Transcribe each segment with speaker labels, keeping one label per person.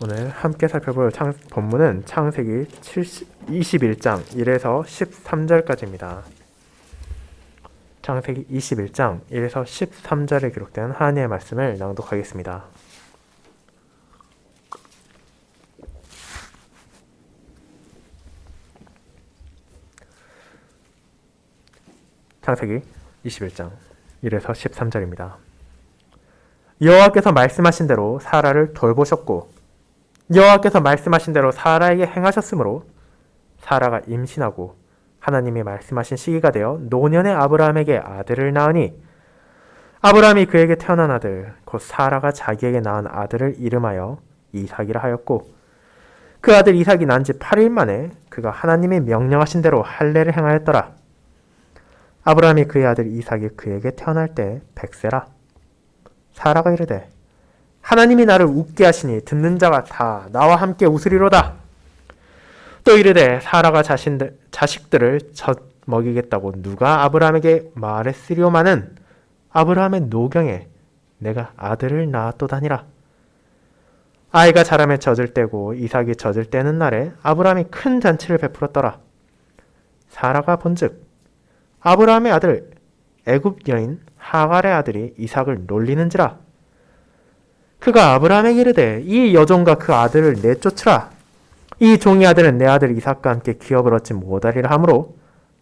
Speaker 1: 오늘 함께 살펴볼 본문은 창세기 21장 1에서 13절까지입니다. 창세기 21장 1에서 13절에 기록된 하나님의 말씀을 낭독하겠습니다. 창세기 21장 1에서 13절입니다. 여호와께서 말씀하신 대로 사라를 돌보셨고 여호와께서 말씀하신 대로 사라에게 행하셨으므로 사라가 임신하고 하나님이 말씀하신 시기가 되어 노년의 아브라함에게 아들을 낳으니 아브라함이 그에게 태어난 아들 곧 사라가 자기에게 낳은 아들을 이름하여 이삭이라 하였고 그 아들 이삭이 난 지 8일 만에 그가 하나님이 명령하신 대로 할례를 행하였더라. 아브라함이 그의 아들 이삭이 그에게 태어날 때 100세라. 사라가 이르되 하나님이 나를 웃게 하시니 듣는 자가 다 나와 함께 웃으리로다. 또 이르되 사라가 자식들을 젖먹이겠다고 누가 아브라함에게 말했으리오마는 아브라함의 노경에 내가 아들을 낳았도다니라. 아이가 자라매 젖을 때고 이삭이 젖을 때는 날에 아브라함이 큰 잔치를 베풀었더라. 사라가 본즉 아브라함의 아들 애굽 여인 하갈의 아들이 이삭을 놀리는지라. 그가 아브라함에게 이르되 이 여종과 그 아들을 내쫓으라. 이 종의 아들은 내 아들 이삭과 함께 기업을 얻지 못하리라 하므로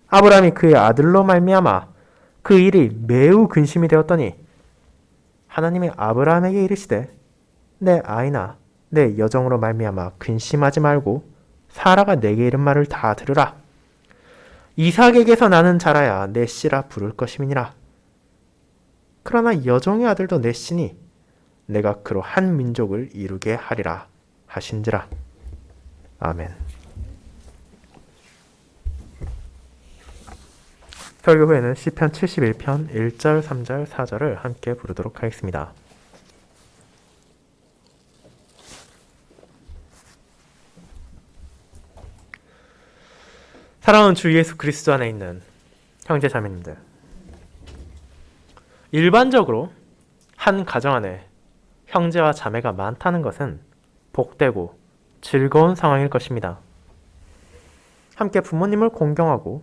Speaker 1: 아브라함이 그의 아들로 말미암아 그 일이 매우 근심이 되었더니 하나님이 아브라함에게 이르시되 내 아이나 내 여종으로 말미암아 근심하지 말고 사라가 내게 이른 말을 다 들으라. 이삭에게서 나는 자라야 내 씨라 부를 것임이니라. 그러나 여종의 아들도 내 씨니 내가 그로 한 민족을 이루게 하리라 하신지라. 아멘. 설교 후에는 시편 71편 1절, 3절, 4절을 함께 부르도록 하겠습니다. 사랑하는 주 예수 그리스도 안에 있는 형제 자매님들, 일반적으로 한 가정 안에 형제와 자매가 많다는 것은 복되고 즐거운 상황일 것입니다. 함께 부모님을 공경하고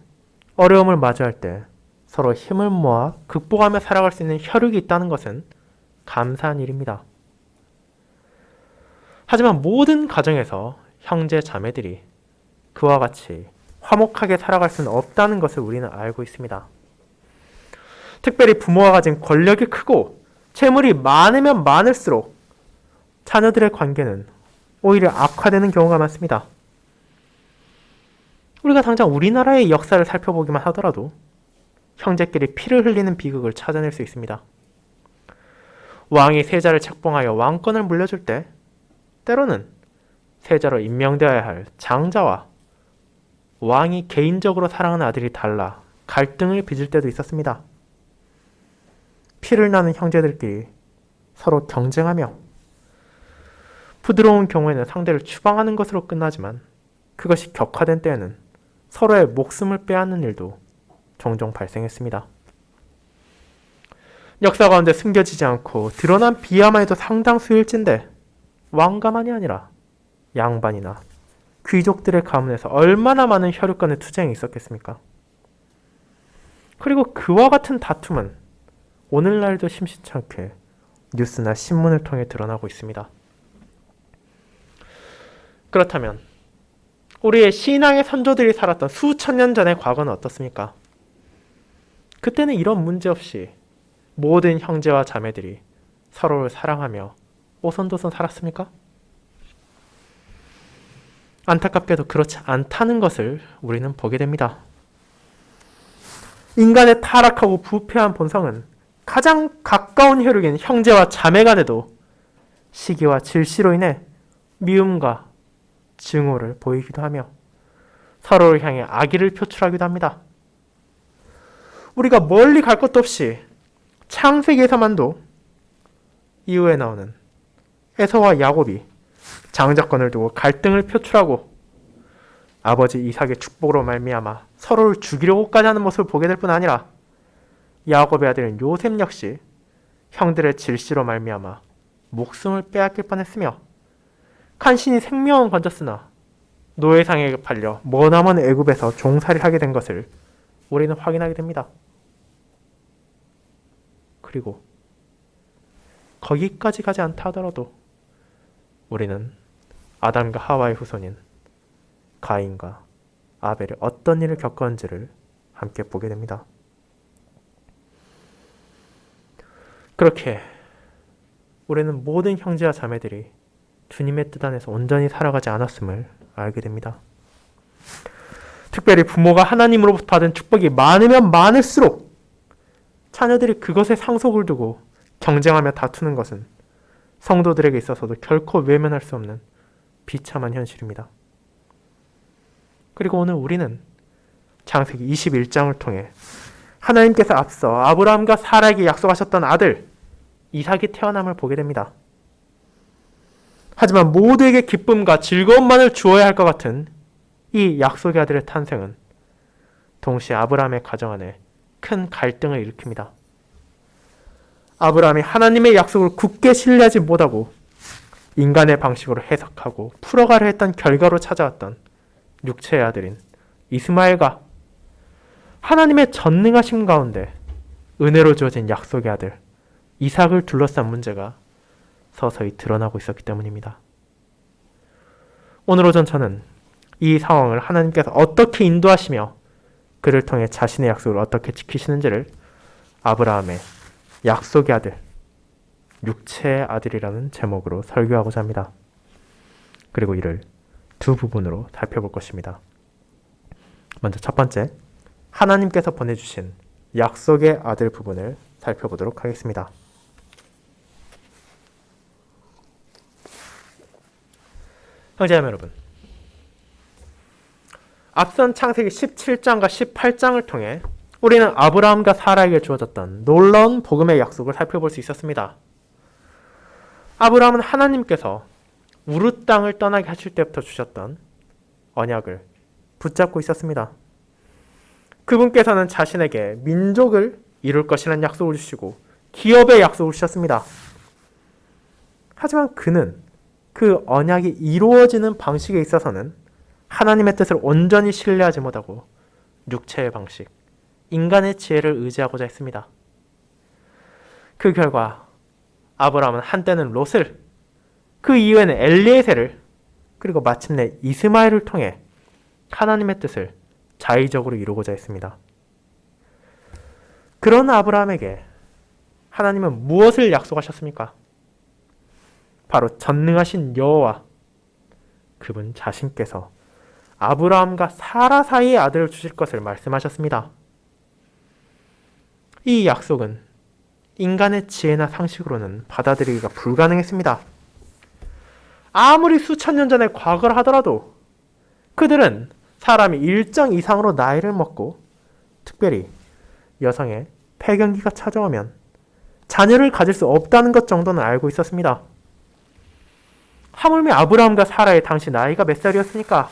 Speaker 1: 어려움을 마주할 때 서로 힘을 모아 극복하며 살아갈 수 있는 혈육이 있다는 것은 감사한 일입니다. 하지만 모든 가정에서 형제 자매들이 그와 같이 화목하게 살아갈 수는 없다는 것을 우리는 알고 있습니다. 특별히 부모가 가진 권력이 크고 재물이 많으면 많을수록 자녀들의 관계는 오히려 악화되는 경우가 많습니다. 우리가 당장 우리나라의 역사를 살펴보기만 하더라도 형제끼리 피를 흘리는 비극을 찾아낼 수 있습니다. 왕이 세자를 책봉하여 왕권을 물려줄 때 때로는 세자로 임명되어야 할 장자와 왕이 개인적으로 사랑하는 아들이 달라 갈등을 빚을 때도 있었습니다. 피를 나는 형제들끼리 서로 경쟁하며 부드러운 경우에는 상대를 추방하는 것으로 끝나지만 그것이 격화된 때에는 서로의 목숨을 빼앗는 일도 종종 발생했습니다. 역사 가운데 숨겨지지 않고 드러난 비하만 해도 상당수일진데 왕가만이 아니라 양반이나 귀족들의 가문에서 얼마나 많은 혈육 간의 투쟁이 있었겠습니까? 그리고 그와 같은 다툼은 오늘날도 심심치 않게 뉴스나 신문을 통해 드러나고 있습니다. 그렇다면 우리의 신앙의 선조들이 살았던 수천 년 전의 과거는 어떻습니까? 그때는 이런 문제 없이 모든 형제와 자매들이 서로를 사랑하며 오손도손 살았습니까? 안타깝게도 그렇지 않다는 것을 우리는 보게 됩니다. 인간의 타락하고 부패한 본성은 가장 가까운 혈육인 형제와 자매 간에도 시기와 질시로 인해 미움과 증오를 보이기도 하며 서로를 향해 악의를 표출하기도 합니다. 우리가 멀리 갈 것도 없이 창세기에서만도 이후에 나오는 에서와 야곱이 장자권을 두고 갈등을 표출하고 아버지 이삭의 축복으로 말미암아 서로를 죽이려고까지 하는 모습을 보게 될 뿐 아니라 야곱의 아들인 요셉 역시 형들의 질시로 말미암아 목숨을 빼앗길 뻔했으며 간신히 생명은 건졌으나 노예상에게 팔려 머나먼 애굽에서 종살이를 하게 된 것을 우리는 확인하게 됩니다. 그리고 거기까지 가지 않다 하더라도 우리는 아담과 하와의 후손인 가인과 아벨이 어떤 일을 겪었는지를 함께 보게 됩니다. 그렇게 우리는 모든 형제와 자매들이 주님의 뜻 안에서 온전히 살아가지 않았음을 알게 됩니다. 특별히 부모가 하나님으로부터 받은 축복이 많으면 많을수록 자녀들이 그것에 상속을 두고 경쟁하며 다투는 것은 성도들에게 있어서도 결코 외면할 수 없는 비참한 현실입니다. 그리고 오늘 우리는 창세기 21장을 통해 하나님께서 앞서 아브라함과 사라에게 약속하셨던 아들 이삭이 태어남을 보게 됩니다. 하지만 모두에게 기쁨과 즐거움만을 주어야 할 것 같은 이 약속의 아들의 탄생은 동시에 아브라함의 가정 안에 큰 갈등을 일으킵니다. 아브라함이 하나님의 약속을 굳게 신뢰하지 못하고 인간의 방식으로 해석하고 풀어가려 했던 결과로 찾아왔던 육체의 아들인 이스마엘과 하나님의 전능하심 가운데 은혜로 주어진 약속의 아들 이삭을 둘러싼 문제가 서서히 드러나고 있었기 때문입니다. 오늘 오전 저는 이 상황을 하나님께서 어떻게 인도하시며 그를 통해 자신의 약속을 어떻게 지키시는지를 아브라함의 약속의 아들, 육체의 아들이라는 제목으로 설교하고자 합니다. 그리고 이를 두 부분으로 살펴볼 것입니다. 먼저 첫 번째, 하나님께서 보내주신 약속의 아들 부분을 살펴보도록 하겠습니다. 형제자매 여러분, 앞선 창세기 17장과 18장을 통해 우리는 아브라함과 사라에게 주어졌던 놀라운 복음의 약속을 살펴볼 수 있었습니다. 아브라함은 하나님께서 우르 땅을 떠나게 하실 때부터 주셨던 언약을 붙잡고 있었습니다. 그분께서는 자신에게 민족을 이룰 것이라는 약속을 주시고 기업의 약속을 주셨습니다. 하지만 그는 그 언약이 이루어지는 방식에 있어서는 하나님의 뜻을 온전히 신뢰하지 못하고 육체의 방식, 인간의 지혜를 의지하고자 했습니다. 그 결과 아브라함은 한때는 롯을, 그 이후에는 엘리에셀을, 그리고 마침내 이스마엘을 통해 하나님의 뜻을 자의적으로 이루고자 했습니다. 그런 아브라함에게 하나님은 무엇을 약속하셨습니까? 바로 전능하신 여호와, 그분 자신께서 아브라함과 사라 사이의 아들을 주실 것을 말씀하셨습니다. 이 약속은 인간의 지혜나 상식으로는 받아들이기가 불가능했습니다. 아무리 수천 년 전의 과거를 하더라도 그들은 사람이 일정 이상으로 나이를 먹고 특별히 여성의 폐경기가 찾아오면 자녀를 가질 수 없다는 것 정도는 알고 있었습니다. 하물며 아브라함과 사라의 당시 나이가 몇 살이었습니까?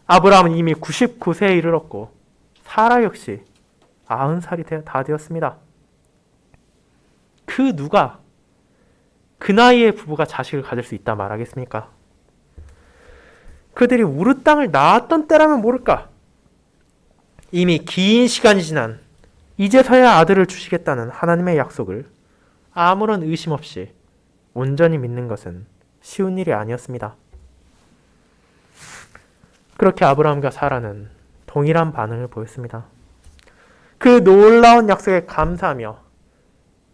Speaker 1: 아브라함은 이미 99세에 이르렀고 사라 역시 90살이 다 되었습니다. 그 누가 그 나이에 부부가 자식을 가질 수 있다 말하겠습니까? 그들이 우르 땅을 나았던 때라면 모를까? 이미 긴 시간이 지난 이제서야 아들을 주시겠다는 하나님의 약속을 아무런 의심 없이 온전히 믿는 것은 쉬운 일이 아니었습니다. 그렇게 아브라함과 사라는 동일한 반응을 보였습니다. 그 놀라운 약속에 감사하며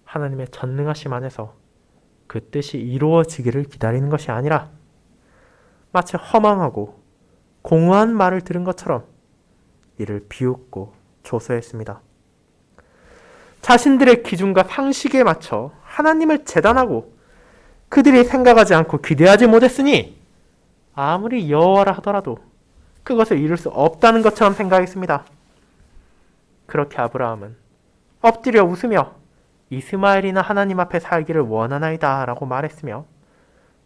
Speaker 1: 하나님의 전능하심 안에서 그 뜻이 이루어지기를 기다리는 것이 아니라 마치 허망하고 공허한 말을 들은 것처럼 이를 비웃고 조소했습니다. 자신들의 기준과 상식에 맞춰 하나님을 재단하고 그들이 생각하지 않고 기대하지 못했으니 아무리 여호와라 하더라도 그것을 이룰 수 없다는 것처럼 생각했습니다. 그렇게 아브라함은 엎드려 웃으며 이스마엘이나 하나님 앞에 살기를 원하나이다 라고 말했으며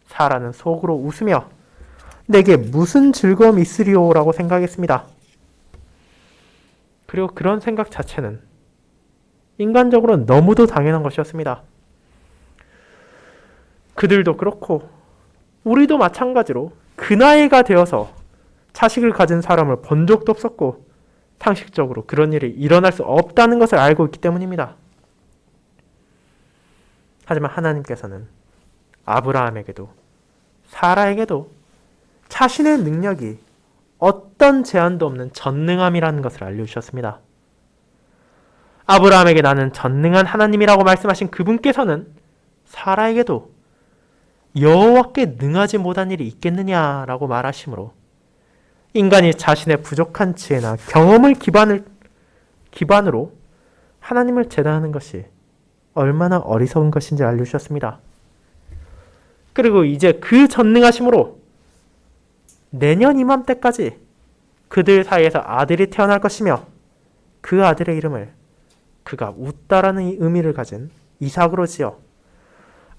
Speaker 1: 사라는 속으로 웃으며 내게 무슨 즐거움이 있으리오 라고 생각했습니다. 그리고 그런 생각 자체는 인간적으로 너무도 당연한 것이었습니다. 그들도 그렇고 우리도 마찬가지로 그 나이가 되어서 자식을 가진 사람을 본 적도 없었고 상식적으로 그런 일이 일어날 수 없다는 것을 알고 있기 때문입니다. 하지만 하나님께서는 아브라함에게도 사라에게도 자신의 능력이 어떤 제한도 없는 전능함이라는 것을 알려주셨습니다. 아브라함에게 나는 전능한 하나님이라고 말씀하신 그분께서는 사라에게도 여호와께 능하지 못한 일이 있겠느냐라고 말하시므로 인간이 자신의 부족한 지혜나 경험을 기반으로 하나님을 제단하는 것이 얼마나 어리석은 것인지 알려주셨습니다. 그리고 이제 그 전능하심으로 내년 이맘때까지 그들 사이에서 아들이 태어날 것이며 그 아들의 이름을 그가 웃다라는 의미를 가진 이삭으로 지어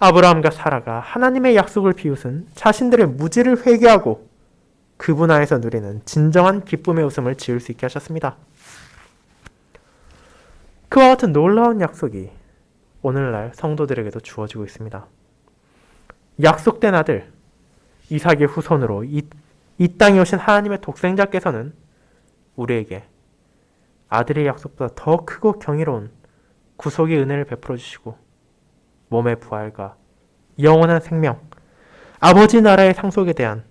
Speaker 1: 아브라함과 사라가 하나님의 약속을 비웃은 자신들의 무지를 회개하고 그분 안에서 누리는 진정한 기쁨의 웃음을 지을 수 있게 하셨습니다. 그와 같은 놀라운 약속이 오늘날 성도들에게도 주어지고 있습니다. 약속된 아들 이삭의 후손으로 이 땅에 오신 하나님의 독생자께서는 우리에게 아들의 약속보다 더 크고 경이로운 구속의 은혜를 베풀어 주시고 몸의 부활과 영원한 생명, 아버지 나라의 상속에 대한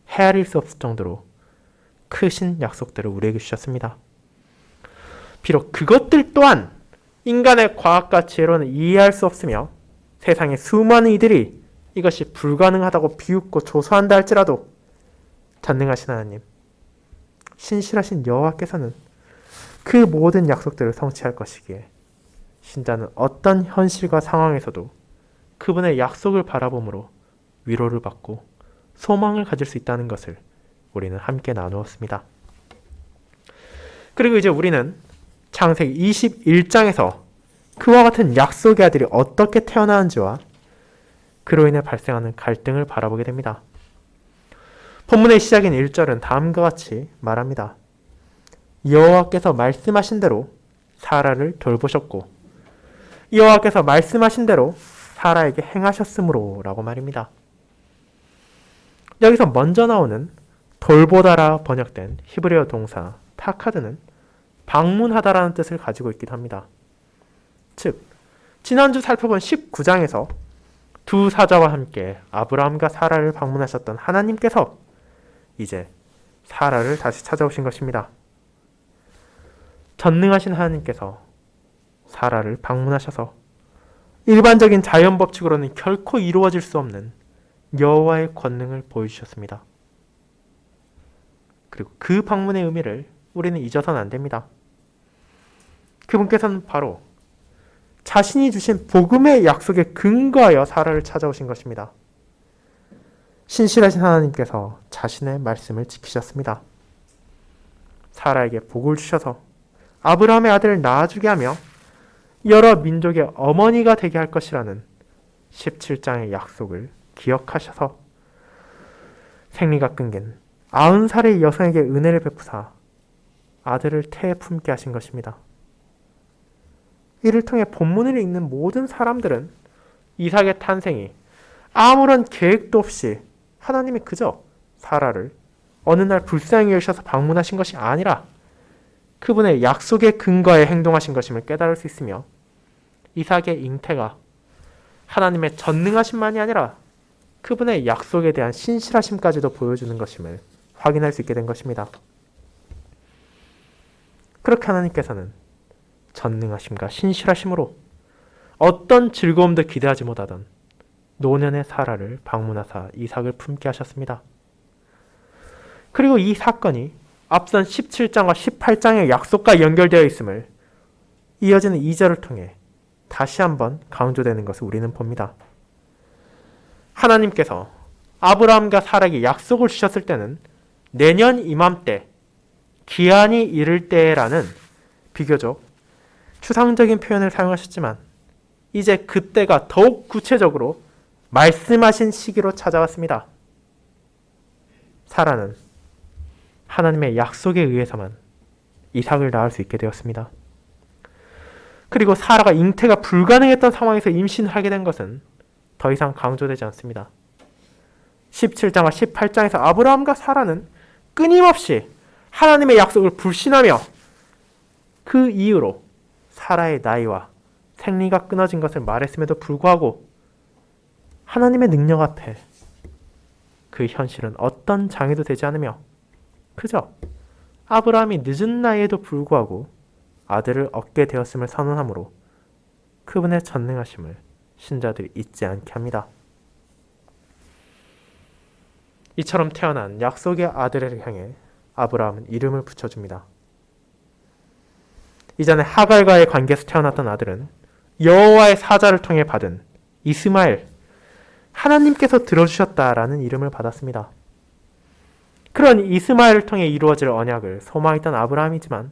Speaker 1: 헤아릴 수 없을 정도로 크신 약속들을 우리에게 주셨습니다. 비록 그것들 또한 인간의 과학과 지혜로는 이해할 수 없으며 세상의 수많은 이들이 이것이 불가능하다고 비웃고 조소한다 할지라도 전능하신 하나님, 신실하신 여호와께서는 그 모든 약속들을 성취할 것이기에 신자는 어떤 현실과 상황에서도 그분의 약속을 바라봄으로 위로를 받고 소망을 가질 수 있다는 것을 우리는 함께 나누었습니다. 그리고 이제 우리는 창세기 21장에서 그와 같은 약속의 아들이 어떻게 태어나는지와 그로 인해 발생하는 갈등을 바라보게 됩니다. 본문의 시작인 1절은 다음과 같이 말합니다. 여호와께서 말씀하신 대로 사라를 돌보셨고 여호와께서 말씀하신 대로 사라에게 행하셨으므로 라고 말입니다. 여기서 먼저 나오는 돌보다라 번역된 히브리어 동사 타카드는 방문하다라는 뜻을 가지고 있기도 합니다. 즉, 지난주 살펴본 19장에서 두 사자와 함께 아브라함과 사라를 방문하셨던 하나님께서 이제 사라를 다시 찾아오신 것입니다. 전능하신 하나님께서 사라를 방문하셔서 일반적인 자연 법칙으로는 결코 이루어질 수 없는 여호와의 권능을 보여주셨습니다. 그리고 그 방문의 의미를 우리는 잊어서는 안 됩니다. 그분께서는 바로 자신이 주신 복음의 약속에 근거하여 사라를 찾아오신 것입니다. 신실하신 하나님께서 자신의 말씀을 지키셨습니다. 사라에게 복을 주셔서 아브라함의 아들을 낳아주게 하며 여러 민족의 어머니가 되게 할 것이라는 17장의 약속을 기억하셔서 생리가 끊긴 90살의 여성에게 은혜를 베푸사 아들을 태에 품게 하신 것입니다. 이를 통해 본문을 읽는 모든 사람들은 이삭의 탄생이 아무런 계획도 없이 하나님이 그저 사라를 어느 날 불쌍히 여기셔서 방문하신 것이 아니라 그분의 약속의 근거에 행동하신 것임을 깨달을 수 있으며 이삭의 잉태가 하나님의 전능하심만이 아니라 그분의 약속에 대한 신실하심까지도 보여주는 것임을 확인할 수 있게 된 것입니다. 그렇게 하나님께서는 전능하심과 신실하심으로 어떤 즐거움도 기대하지 못하던 노년의 사라를 방문하사 이삭을 품게 하셨습니다. 그리고 이 사건이 앞선 17장과 18장의 약속과 연결되어 있음을 이어지는 2절을 통해 다시 한번 강조되는 것을 우리는 봅니다. 하나님께서 아브라함과 사라에게 약속을 주셨을 때는 내년 이맘때, 기한이 이를 때라는 비교적 추상적인 표현을 사용하셨지만 이제 그때가 더욱 구체적으로 말씀하신 시기로 찾아왔습니다. 사라는 하나님의 약속에 의해서만 이삭을 낳을 수 있게 되었습니다. 그리고 사라가 잉태가 불가능했던 상황에서 임신을 하게 된 것은 더 이상 강조되지 않습니다. 17장과 18장에서 아브라함과 사라는 끊임없이 하나님의 약속을 불신하며 그 이유로 사라의 나이와 생리가 끊어진 것을 말했음에도 불구하고 하나님의 능력 앞에 그 현실은 어떤 장애도 되지 않으며 그저 아브라함이 늦은 나이에도 불구하고 아들을 얻게 되었음을 선언하므로 그분의 전능하심을 신자들이 잊지 않게 합니다. 이처럼 태어난 약속의 아들을 향해 아브라함은 이름을 붙여줍니다. 이전에 하갈과의 관계에서 태어났던 아들은 여호와의 사자를 통해 받은 이스마엘, 하나님께서 들어주셨다라는 이름을 받았습니다. 그런 이스마엘을 통해 이루어질 언약을 소망했던 아브라함이지만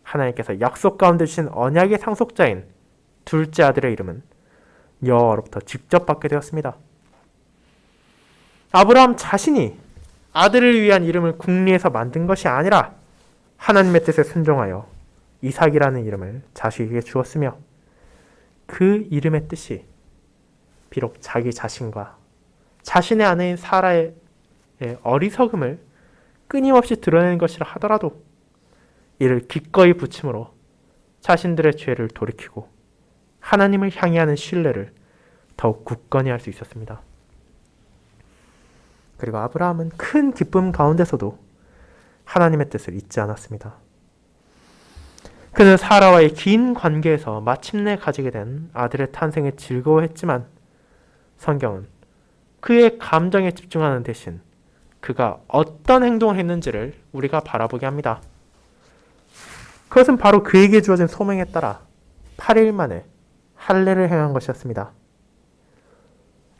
Speaker 1: 하나님께서 약속 가운데 주신 언약의 상속자인 둘째 아들의 이름은 여호와로부터 직접 받게 되었습니다. 아브라함 자신이 아들을 위한 이름을 궁리해서 만든 것이 아니라 하나님의 뜻에 순종하여 이삭이라는 이름을 자식에게 주었으며 그 이름의 뜻이 비록 자기 자신과 자신의 아내인 사라의 어리석음을 끊임없이 드러내는 것이라 하더라도 이를 기꺼이 붙임으로 자신들의 죄를 돌이키고 하나님을 향해 하는 신뢰를 더욱 굳건히 할 수 있었습니다. 그리고 아브라함은 큰 기쁨 가운데서도 하나님의 뜻을 잊지 않았습니다. 그는 사라와의 긴 관계에서 마침내 가지게 된 아들의 탄생에 즐거워했지만 성경은 그의 감정에 집중하는 대신 그가 어떤 행동을 했는지를 우리가 바라보게 합니다. 그것은 바로 그에게 주어진 소명에 따라 8일 만에 할례를 행한 것이었습니다.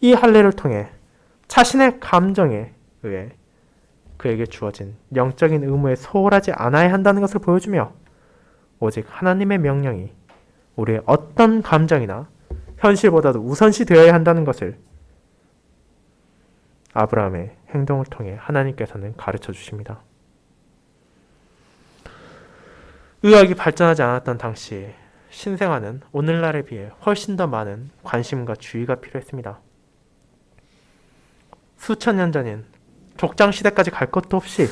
Speaker 1: 이 할례를 통해 자신의 감정에 의해 그에게 주어진 영적인 의무에 소홀하지 않아야 한다는 것을 보여주며 오직 하나님의 명령이 우리의 어떤 감정이나 현실보다도 우선시 되어야 한다는 것을 아브라함의 행동을 통해 하나님께서는 가르쳐 주십니다. 의학이 발전하지 않았던 당시 신생아는 오늘날에 비해 훨씬 더 많은 관심과 주의가 필요했습니다. 수천 년 전인 족장시대까지 갈 것도 없이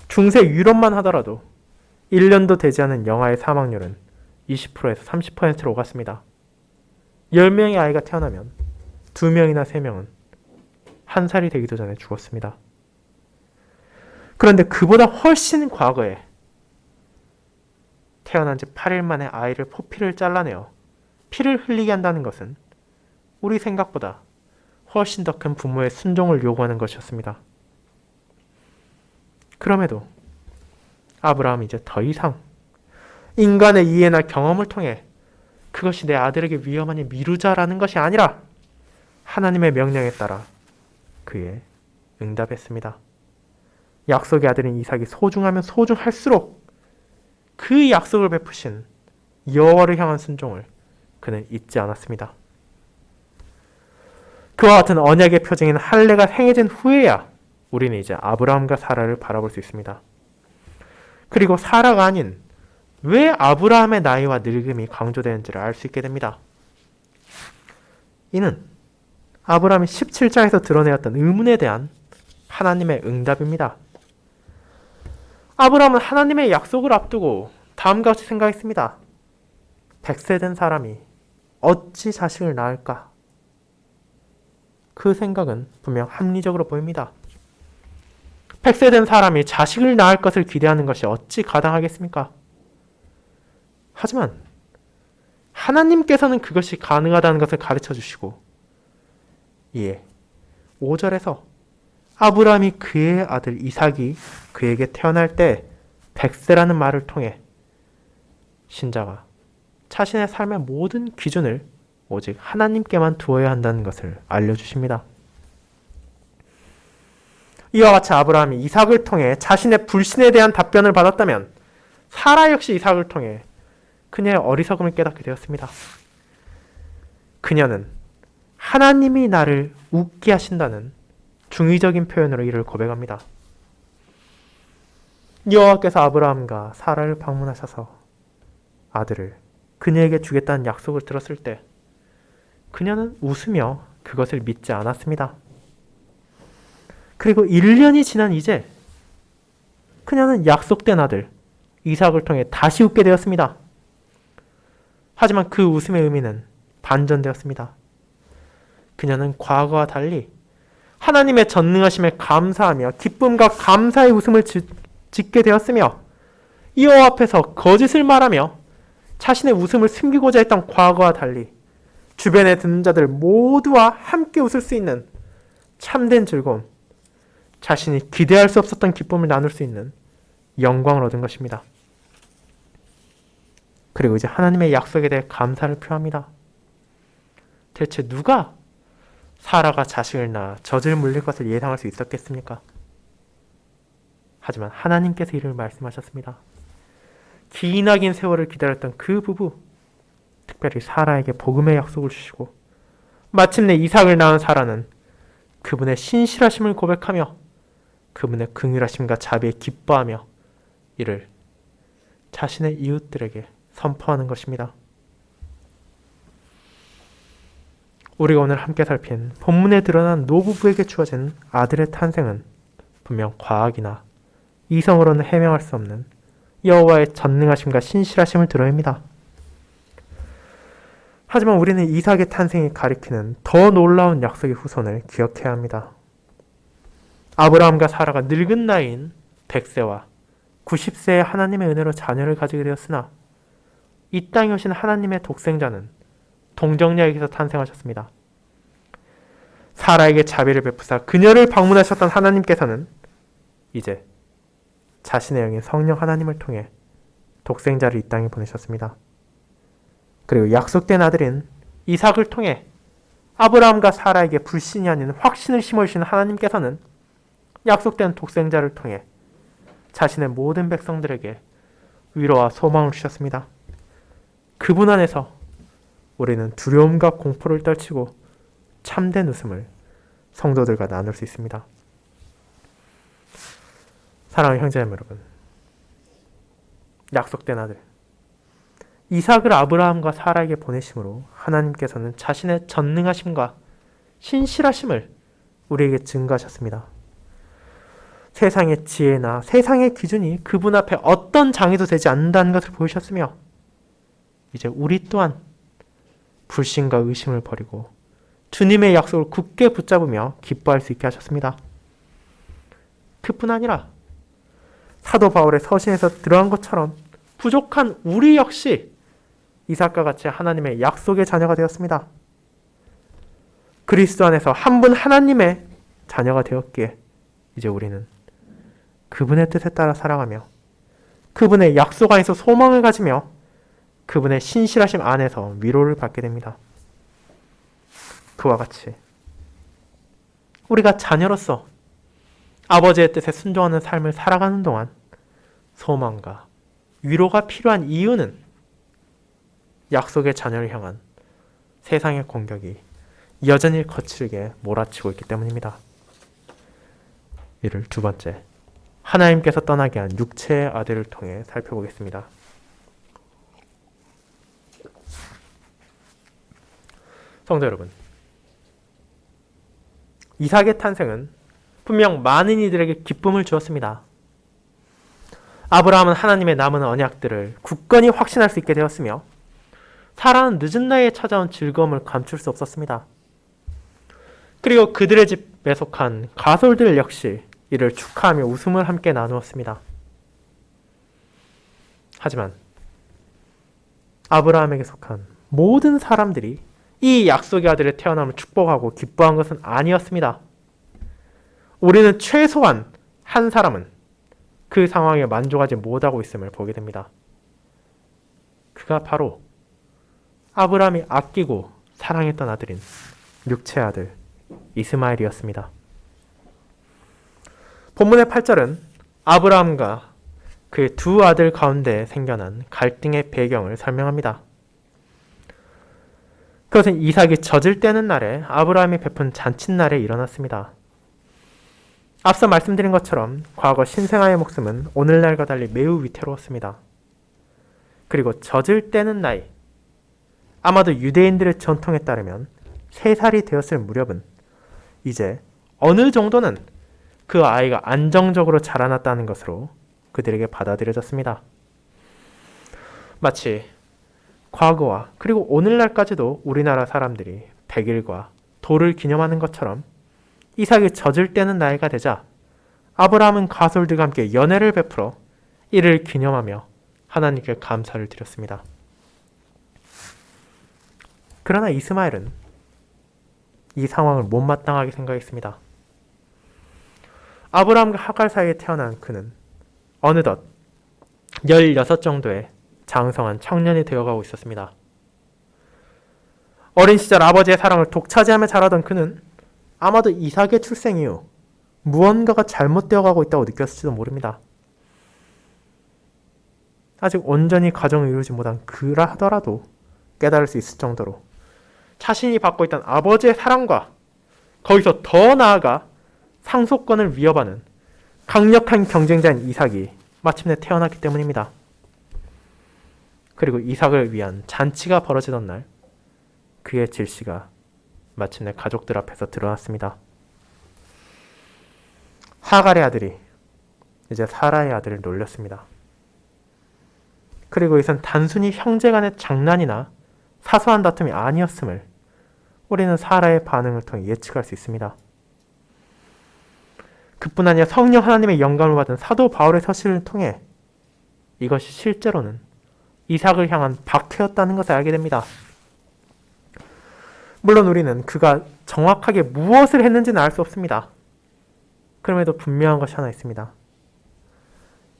Speaker 1: 중세 유럽만 하더라도 1년도 되지 않은 영아의 사망률은 20%에서 30%로 오갔습니다. 10명의 아이가 태어나면 2명이나 3명은 1살이 되기도 전에 죽었습니다. 그런데 그보다 훨씬 과거에 태어난 지 8일 만에 아이를 포피를 잘라내어 피를 흘리게 한다는 것은 우리 생각보다 훨씬 더 큰 부모의 순종을 요구하는 것이었습니다. 그럼에도 아브라함은 이제 더 이상 인간의 이해나 경험을 통해 그것이 내 아들에게 위험하니 미루자라는 것이 아니라 하나님의 명령에 따라 그에 응답했습니다. 약속의 아들인 이삭이 소중하면 소중할수록 그 약속을 베푸신 여호와를 향한 순종을 그는 잊지 않았습니다. 그와 같은 언약의 표징인 할례가 행해진 후에야 우리는 이제 아브라함과 사라를 바라볼 수 있습니다. 그리고 사라가 아닌 왜 아브라함의 나이와 늙음이 강조되는지를 알 수 있게 됩니다. 이는 아브라함이 17장에서 드러내었던 의문에 대한 하나님의 응답입니다. 아브라함은 하나님의 약속을 앞두고 다음과 같이 생각했습니다. 100세 된 사람이 어찌 자식을 낳을까? 그 생각은 분명 합리적으로 보입니다. 100세 된 사람이 자식을 낳을 것을 기대하는 것이 어찌 가당하겠습니까? 하지만 하나님께서는 그것이 가능하다는 것을 가르쳐 주시고 이에 5절에서 아브라함이 그의 아들 이삭이 그에게 태어날 때 100세라는 말을 통해 신자가 자신의 삶의 모든 기준을 오직 하나님께만 두어야 한다는 것을 알려주십니다. 이와 같이 아브라함이 이삭을 통해 자신의 불신에 대한 답변을 받았다면 사라 역시 이삭을 통해 그녀의 어리석음을 깨닫게 되었습니다. 그녀는 하나님이 나를 웃게 하신다는 중의적인 표현으로 이를 고백합니다. 여호와께서 아브라함과 사라를 방문하셔서 아들을 그녀에게 주겠다는 약속을 들었을 때 그녀는 웃으며 그것을 믿지 않았습니다. 그리고 1년이 지난 이제 그녀는 약속된 아들 이삭을 통해 다시 웃게 되었습니다. 하지만 그 웃음의 의미는 반전되었습니다. 그녀는 과거와 달리 하나님의 전능하심에 감사하며 기쁨과 감사의 웃음을 짓게 되었으며 여호와 앞에서 거짓을 말하며 자신의 웃음을 숨기고자 했던 과거와 달리 주변에 듣는 자들 모두와 함께 웃을 수 있는 참된 즐거움, 자신이 기대할 수 없었던 기쁨을 나눌 수 있는 영광을 얻은 것입니다. 그리고 이제 하나님의 약속에 대해 감사를 표합니다. 대체 누가 사라가 자식을 낳아 젖을 물릴 것을 예상할 수 있었겠습니까? 하지만 하나님께서 이를 말씀하셨습니다. 기나긴 세월을 기다렸던 그 부부, 특별히 사라에게 복음의 약속을 주시고 마침내 이삭을 낳은 사라는 그분의 신실하심을 고백하며 그분의 긍휼하심과 자비에 기뻐하며 이를 자신의 이웃들에게 선포하는 것입니다. 우리가 오늘 함께 살핀 본문에 드러난 노부부에게 주어진 아들의 탄생은 분명 과학이나 이성으로는 해명할 수 없는 여호와의 전능하심과 신실하심을 드러냅니다. 하지만 우리는 이삭의 탄생이 가리키는 더 놀라운 약속의 후손을 기억해야 합니다. 아브라함과 사라가 늙은 나이인 100세와 90세의 하나님의 은혜로 자녀를 가지게 되었으나 이 땅에 오신 하나님의 독생자는 동정녀에게서 탄생하셨습니다. 사라에게 자비를 베푸사 그녀를 방문하셨던 하나님께서는 이제 자신의 영인 성령 하나님을 통해 독생자를 이 땅에 보내셨습니다. 그리고 약속된 아들인 이삭을 통해 아브라함과 사라에게 불신이 아닌 확신을 심어주신 하나님께서는 약속된 독생자를 통해 자신의 모든 백성들에게 위로와 소망을 주셨습니다. 그분 안에서 우리는 두려움과 공포를 떨치고 참된 웃음을 성도들과 나눌 수 있습니다. 사랑하는 형제자매 여러분, 약속된 아들 이삭을 아브라함과 사라에게 보내심으로 하나님께서는 자신의 전능하심과 신실하심을 우리에게 증거하셨습니다. 세상의 지혜나 세상의 기준이 그분 앞에 어떤 장애도 되지 않는다는 것을 보여주셨으며 이제 우리 또한 불신과 의심을 버리고 주님의 약속을 굳게 붙잡으며 기뻐할 수 있게 하셨습니다. 그뿐 아니라 사도 바울의 서신에서 들어간 것처럼 부족한 우리 역시 이삭과 같이 하나님의 약속의 자녀가 되었습니다. 그리스도 안에서 한 분 하나님의 자녀가 되었기에 이제 우리는 그분의 뜻에 따라 살아가며 그분의 약속 안에서 소망을 가지며 그분의 신실하심 안에서 위로를 받게 됩니다. 그와 같이 우리가 자녀로서 아버지의 뜻에 순종하는 삶을 살아가는 동안 소망과 위로가 필요한 이유는 약속의 자녀를 향한 세상의 공격이 여전히 거칠게 몰아치고 있기 때문입니다. 이를 두 번째, 하나님께서 떠나게 한 육체의 아들을 통해 살펴보겠습니다. 성도 여러분, 이삭의 탄생은 분명 많은 이들에게 기쁨을 주었습니다. 아브라함은 하나님의 남은 언약들을 굳건히 확신할 수 있게 되었으며 사라는 늦은 나이에 찾아온 즐거움을 감출 수 없었습니다. 그리고 그들의 집에 속한 가솔들 역시 이를 축하하며 웃음을 함께 나누었습니다. 하지만 아브라함에게 속한 모든 사람들이 이 약속의 아들의 태어남을 축복하고 기뻐한 것은 아니었습니다. 우리는 최소한 한 사람은 그 상황에 만족하지 못하고 있음을 보게 됩니다. 그가 바로 아브라함이 아끼고 사랑했던 아들인 육체의 아들 이스마엘이었습니다. 본문의 8절은 아브라함과 그의 두 아들 가운데 생겨난 갈등의 배경을 설명합니다. 그것은 이삭이 젖을 떼는 날에 아브라함이 베푼 잔칫날에 일어났습니다. 앞서 말씀드린 것처럼 과거 신생아의 목숨은 오늘날과 달리 매우 위태로웠습니다. 그리고 젖을 떼는 나이, 아마도 유대인들의 전통에 따르면 3살이 되었을 무렵은 이제 어느 정도는 그 아이가 안정적으로 자라났다는 것으로 그들에게 받아들여졌습니다. 마치 과거와 그리고 오늘날까지도 우리나라 사람들이 백일과 돌을 기념하는 것처럼 이삭이 젖을 떼는 나이가 되자 아브라함은 가솔들과 함께 연회를 베풀어 이를 기념하며 하나님께 감사를 드렸습니다. 그러나 이스마엘은 이 상황을 못마땅하게 생각했습니다. 아브라함과 하갈 사이에 태어난 그는 어느덧 16 정도의 장성한 청년이 되어가고 있었습니다. 어린 시절 아버지의 사랑을 독차지하며 자라던 그는 아마도 이삭의 출생 이후 무언가가 잘못되어가고 있다고 느꼈을지도 모릅니다. 아직 온전히 가정을 이루지 못한 그라 하더라도 깨달을 수 있을 정도로 자신이 받고 있던 아버지의 사랑과 거기서 더 나아가 상속권을 위협하는 강력한 경쟁자인 이삭이 마침내 태어났기 때문입니다. 그리고 이삭을 위한 잔치가 벌어지던 날 그의 질시가 마침내 가족들 앞에서 드러났습니다. 하갈의 아들이 이제 사라의 아들을 놀렸습니다. 그리고 이것은 단순히 형제간의 장난이나 사소한 다툼이 아니었음을 우리는 사라의 반응을 통해 예측할 수 있습니다. 그뿐 아니라 성령 하나님의 영감을 받은 사도 바울의 서신을 통해 이것이 실제로는 이삭을 향한 박해였다는 것을 알게 됩니다. 물론 우리는 그가 정확하게 무엇을 했는지는 알 수 없습니다. 그럼에도 분명한 것이 하나 있습니다.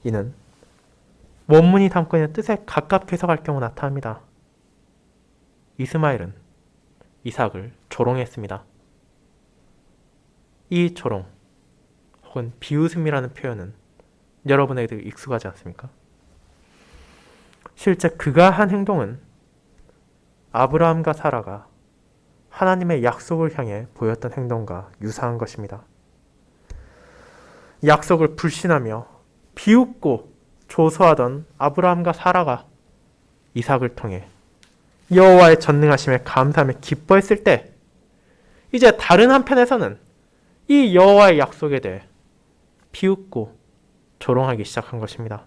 Speaker 1: 이는 원문이 담고 있는 뜻에 가깝게 해석할 경우 나타납니다. 이스마엘은 이삭을 조롱했습니다. 이 조롱 혹은 비웃음이라는 표현은 여러분에게도 익숙하지 않습니까? 실제 그가 한 행동은 아브라함과 사라가 하나님의 약속을 향해 보였던 행동과 유사한 것입니다. 약속을 불신하며 비웃고 조소하던 아브라함과 사라가 이삭을 통해 여호와의 전능하심에 감사하며 기뻐했을 때 이제 다른 한편에서는 이 여호와의 약속에 대해 비웃고 조롱하기 시작한 것입니다.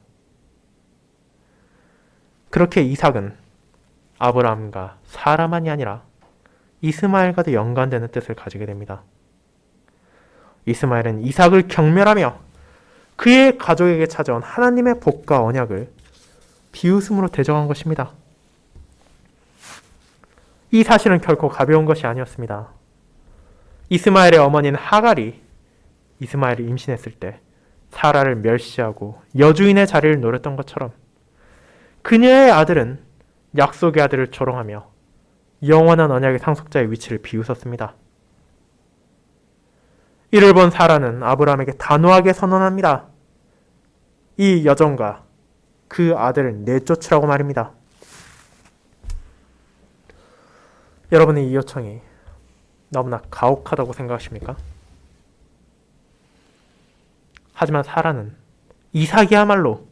Speaker 1: 그렇게 이삭은 아브라함과 사라만이 아니라 이스마엘과도 연관되는 뜻을 가지게 됩니다. 이스마엘은 이삭을 경멸하며 그의 가족에게 찾아온 하나님의 복과 언약을 비웃음으로 대적한 것입니다. 이 사실은 결코 가벼운 것이 아니었습니다. 이스마엘의 어머니인 하갈이 이스마엘이 임신했을 때 사라를 멸시하고 여주인의 자리를 노렸던 것처럼 그녀의 아들은 약속의 아들을 조롱하며 영원한 언약의 상속자의 위치를 비웃었습니다. 이를 본 사라는 아브라함에게 단호하게 선언합니다. 이 여종과 그 아들을 내쫓으라고 말입니다. 여러분의 이 요청이 너무나 가혹하다고 생각하십니까? 하지만 사라는 이삭이야말로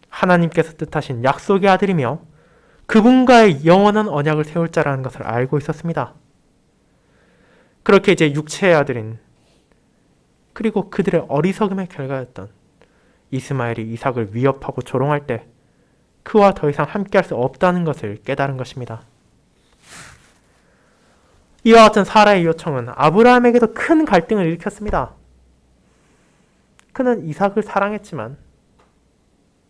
Speaker 1: 하나님께서 뜻하신 약속의 아들이며 그분과의 영원한 언약을 세울 자라는 것을 알고 있었습니다. 그렇게 이제 육체의 아들인 그리고 그들의 어리석음의 결과였던 이스마엘이 이삭을 위협하고 조롱할 때 그와 더 이상 함께할 수 없다는 것을 깨달은 것입니다. 이와 같은 사라의 요청은 아브라함에게도 큰 갈등을 일으켰습니다. 그는 이삭을 사랑했지만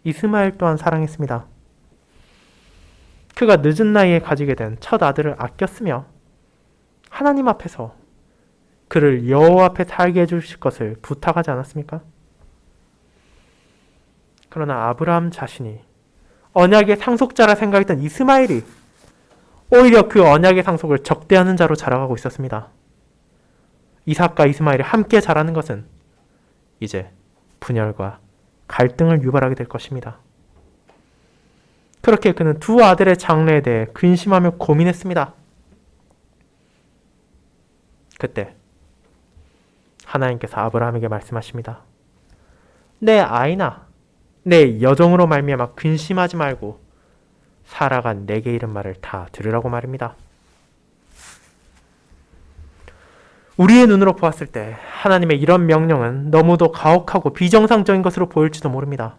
Speaker 1: 이스마엘 또한 사랑했습니다. 그가 늦은 나이에 가지게 된 첫 아들을 아꼈으며 하나님 앞에서 그를 여호와 앞에 살게 해주실 것을 부탁하지 않았습니까? 그러나 아브라함 자신이 언약의 상속자라 생각했던 이스마엘이 오히려 그 언약의 상속을 적대하는 자로 자라가고 있었습니다. 이삭과 이스마엘이 함께 자라는 것은 이제 분열과 갈등을 유발하게 될 것입니다. 그렇게 그는 두 아들의 장래에 대해 근심하며 고민했습니다. 그때 하나님께서 아브라함에게 말씀하십니다. 내 아이나 내 여종으로 말미암아 근심하지 말고 사라가 내게 이른 말을 다 들으라고 말입니다. 우리의 눈으로 보았을 때 하나님의 이런 명령은 너무도 가혹하고 비정상적인 것으로 보일지도 모릅니다.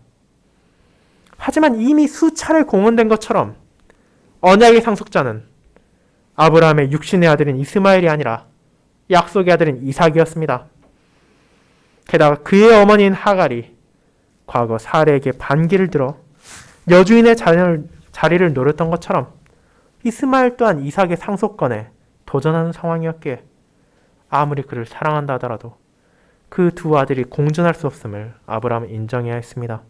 Speaker 1: 하지만 이미 수차례 공언된 것처럼 언약의 상속자는 아브라함의 육신의 아들인 이스마엘이 아니라 약속의 아들인 이삭이었습니다. 게다가 그의 어머니인 하갈이 과거 사레에게 반기를 들어 여주인의 자리를 노렸던 것처럼 이스마엘 또한 이삭의 상속권에 도전하는 상황이었기에 아무리 그를 사랑한다 하더라도 그 두 아들이 공존할 수 없음을 아브라함은 인정해야 했습니다.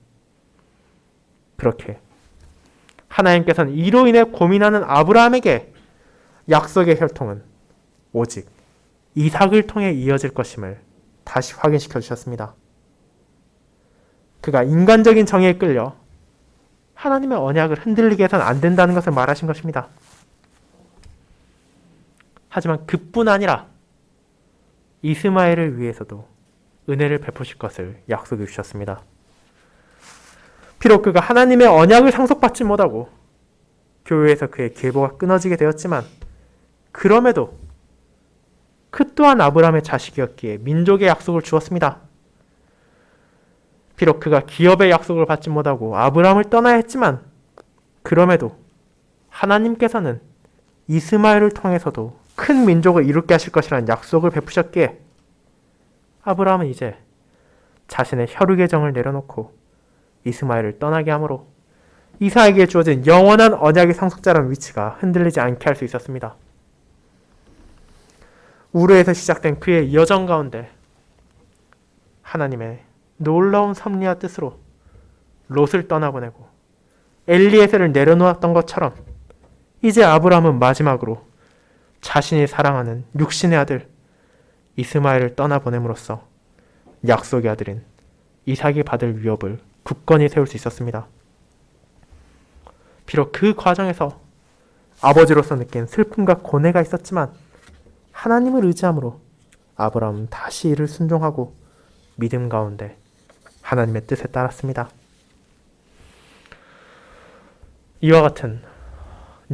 Speaker 1: 그렇게 하나님께서는 이로 인해 고민하는 아브라함에게 약속의 혈통은 오직 이삭을 통해 이어질 것임을 다시 확인시켜 주셨습니다. 그가 인간적인 정의에 끌려 하나님의 언약을 흔들리게 해서는 안 된다는 것을 말하신 것입니다. 하지만 그뿐 아니라 이스마엘을 위해서도 은혜를 베푸실 것을 약속해 주셨습니다. 비록 그가 하나님의 언약을 상속받지 못하고 교회에서 그의 계보가 끊어지게 되었지만 그럼에도 그 또한 아브라함의 자식이었기에 민족의 약속을 주었습니다. 비록 그가 기업의 약속을 받지 못하고 아브라함을 떠나야 했지만 그럼에도 하나님께서는 이스마엘을 통해서도 큰 민족을 이루게 하실 것이라는 약속을 베푸셨기에 아브라함은 이제 자신의 혈육의 정을 내려놓고 이스마엘을 떠나게 하므로 이삭에게 주어진 영원한 언약의 상속자라는 위치가 흔들리지 않게 할 수 있었습니다. 우르에서 시작된 그의 여정 가운데 하나님의 놀라운 섭리와 뜻으로 롯을 떠나보내고 엘리에셀을 내려놓았던 것처럼 이제 아브라함은 마지막으로 자신이 사랑하는 육신의 아들 이스마엘을 떠나보냄으로써 약속의 아들인 이삭이 받을 위협을 굳건히 세울 수 있었습니다. 비록 그 과정에서 아버지로서 느낀 슬픔과 고뇌가 있었지만 하나님을 의지함으로 아브라함은 다시 이를 순종하고 믿음 가운데 하나님의 뜻에 따랐습니다. 이와 같은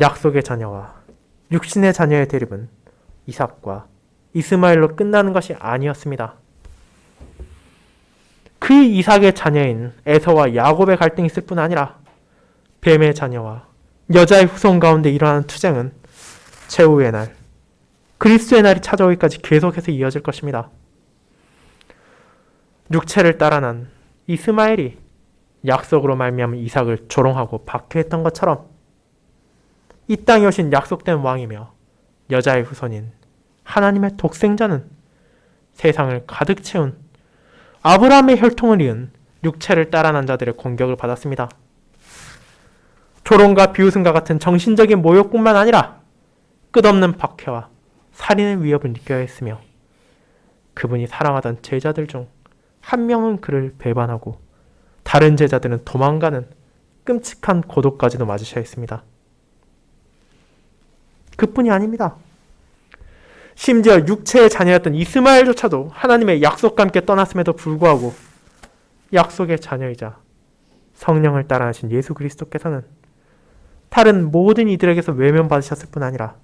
Speaker 1: 약속의 자녀와 육신의 자녀의 대립은 이삭과 이스마엘로 끝나는 것이 아니었습니다. 그 이삭의 자녀인 에서와 야곱의 갈등이 있을 뿐 아니라 뱀의 자녀와 여자의 후손 가운데 일어나는 투쟁은 최후의 날, 그리스도의 날이 찾아오기까지 계속해서 이어질 것입니다. 육체를 따라 난 이스마엘이 약속으로 말미암은 이삭을 조롱하고 박해했던 것처럼 이 땅에 오신 약속된 왕이며 여자의 후손인 하나님의 독생자는 세상을 가득 채운 아브라함의 혈통을 이은 육체를 따라 난 자들의 공격을 받았습니다. 조롱과 비웃음과 같은 정신적인 모욕뿐만 아니라 끝없는 박해와 살인의 위협을 느껴야 했으며 그분이 사랑하던 제자들 중 한 명은 그를 배반하고 다른 제자들은 도망가는 끔찍한 고독까지도 맞으셔야 했습니다. 그뿐이 아닙니다. 심지어 육체의 자녀였던 이스마엘조차도 하나님의 약속과 함께 떠났음에도 불구하고 약속의 자녀이자 성령을 따라하신 예수 그리스도께서는 다른 모든 이들에게서 외면받으셨을 뿐 아니라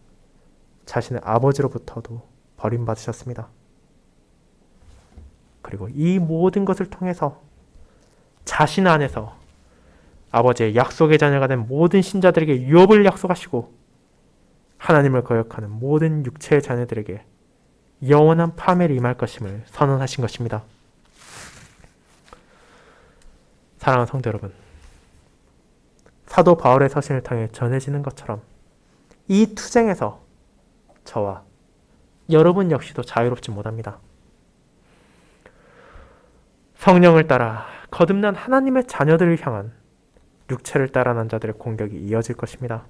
Speaker 1: 자신의 아버지로부터도 버림받으셨습니다. 그리고 이 모든 것을 통해서 자신 안에서 아버지의 약속의 자녀가 된 모든 신자들에게 유업을 약속하시고 하나님을 거역하는 모든 육체의 자녀들에게 영원한 파멸이 임할 것임을 선언하신 것입니다. 사랑하는 성도 여러분, 사도 바울의 서신을 통해 전해지는 것처럼 이 투쟁에서 저와 여러분 역시도 자유롭지 못합니다. 성령을 따라 거듭난 하나님의 자녀들을 향한 육체를 따라 난 자들의 공격이 이어질 것입니다.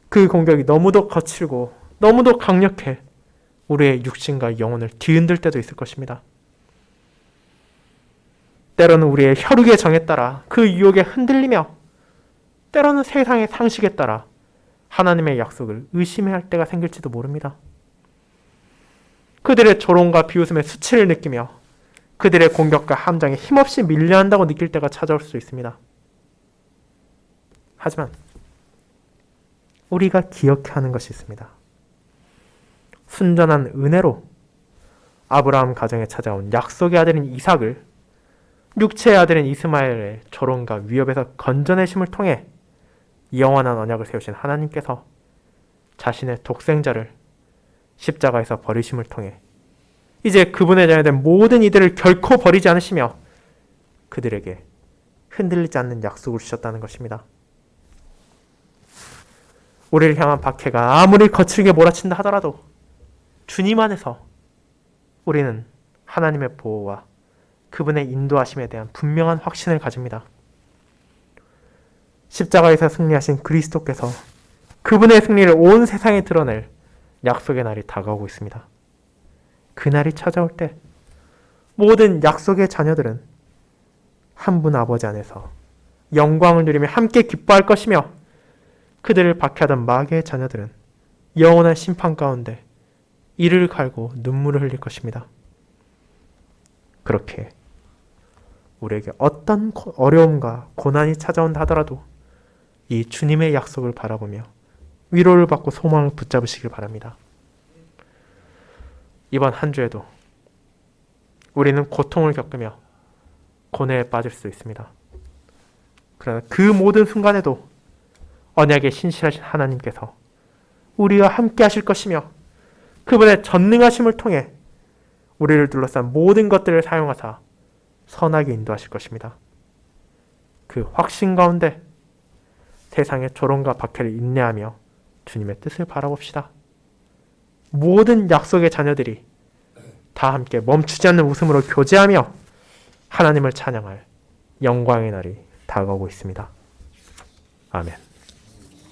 Speaker 1: 그 공격이 너무도 거칠고 너무도 강력해 우리의 육신과 영혼을 뒤흔들 때도 있을 것입니다. 때로는 우리의 혈육의 정에 따라 그 유혹에 흔들리며 때로는 세상의 상식에 따라 하나님의 약속을 의심해야 할 때가 생길지도 모릅니다. 그들의 조롱과 비웃음의 수치를 느끼며 그들의 공격과 함정에 힘없이 밀려야 한다고 느낄 때가 찾아올 수 있습니다. 하지만 우리가 기억해야 하는 것이 있습니다. 순전한 은혜로 아브라함 가정에 찾아온 약속의 아들인 이삭을 육체의 아들인 이스마엘의 조롱과 위협에서 건져내심을 통해 영원한 언약을 세우신 하나님께서 자신의 독생자를 십자가에서 버리심을 통해 이제 그분의 자녀된 모든 이들을 결코 버리지 않으시며 그들에게 흔들리지 않는 약속을 주셨다는 것입니다. 우리를 향한 박해가 아무리 거칠게 몰아친다 하더라도 주님 안에서 우리는 하나님의 보호와 그분의 인도하심에 대한 분명한 확신을 가집니다. 십자가에서 승리하신 그리스도께서 그분의 승리를 온 세상에 드러낼 약속의 날이 다가오고 있습니다. 그날이 찾아올 때 모든 약속의 자녀들은 한 분 아버지 안에서 영광을 누리며 함께 기뻐할 것이며 그들을 박해하던 마귀의 자녀들은 영원한 심판 가운데 이를 갈고 눈물을 흘릴 것입니다. 그렇게 우리에게 어떤 어려움과 고난이 찾아온다 하더라도 이 주님의 약속을 바라보며 위로를 받고 소망을 붙잡으시길 바랍니다. 이번 한 주에도 우리는 고통을 겪으며 고뇌에 빠질 수 있습니다. 그러나 그 모든 순간에도 언약에 신실하신 하나님께서 우리와 함께 하실 것이며 그분의 전능하심을 통해 우리를 둘러싼 모든 것들을 사용하사 선하게 인도하실 것입니다. 그 확신 가운데 세상의 조롱과 박해를 인내하며 주님의 뜻을 바라봅시다. 모든 약속의 자녀들이 다 함께 멈추지 않는 웃음으로 교제하며 하나님을 찬양할 영광의 날이 다가오고 있습니다. 아멘.